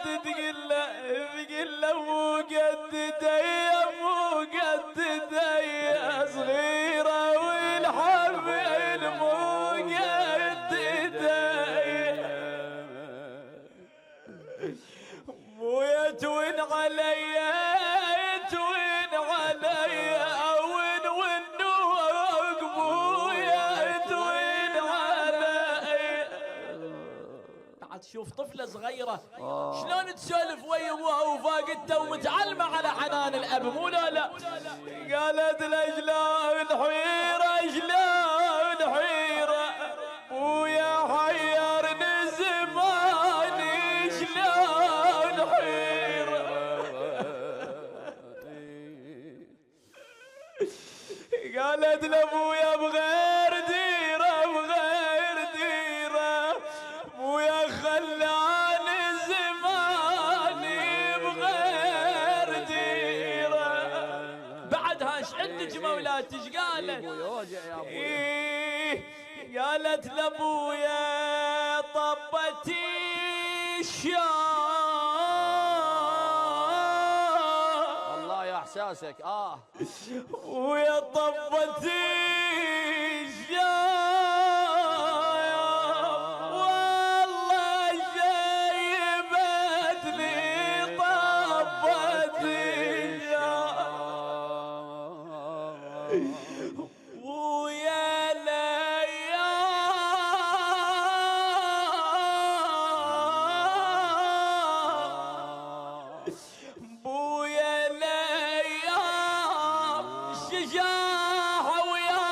تقول له مو قد دية مو قد دية صغيرة والحمل مو قد دية مويا توين علي توين علي ون ونوق مويا توين علي. بعد شوف طفلة صغيرة شلون تسولف ويا ابوها وفاقدته ومتعلمة على حنان الاب مو لا قالت له شلون حيرة شلون حيرة ويا حيرني زماني شلون حيرة. قالت لابويا بغير ديره بغير ديره مويا خلاني زماني بغير ديره. بعدها ايش عندك مولاتي ايش قالت؟ قالت لابويا طبتي الله يا احساسك ويا طبتي والله جايبتني طبتي ويا بويا الايام شجاعة ويا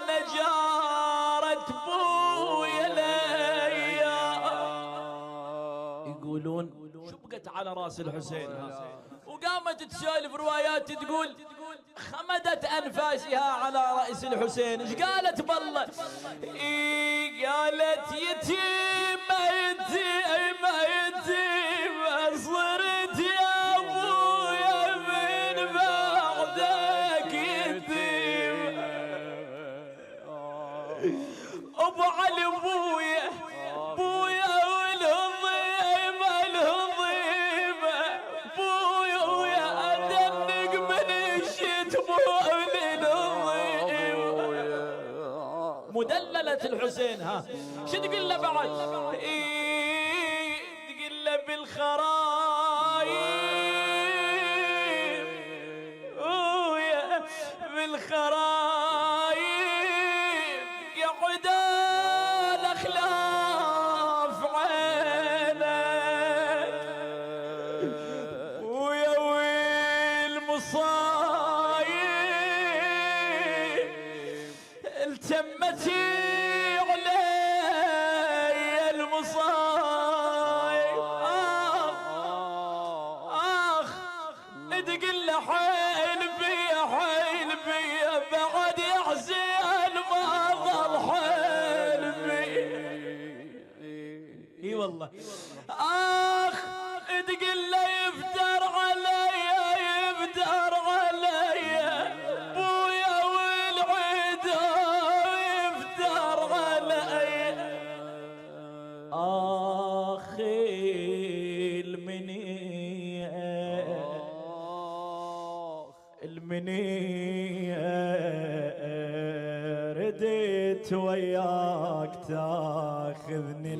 نجارة بويا الايام. يقولون شبقت على راس الحسين وقامت تسولف روايات تقول خمدت انفاسها على راس الحسين. ايش قالت بالله؟ قالت يتيمة يتيمة يتيمة صرت يا ابويا من بعدك يتيمة. ابو علي ابويا بويا والهضيمة الهضيمة بويا ويا ادنق من الشتموع للهضيمة. مدللة الحسين شو تقول له بعد؟ تقول له بالخرايب ويا بالخرايب يقعد الاخلاف عينك ويا والمصايب التمتي علي المصايب. تقول له حيل بيا حيل بيا بعد يحزن ما ظل حيل بيا. اي والله تقول له يفتر علي يفتر علي بويا والعدا يفتر علي. المنية رديت وياك تاخذني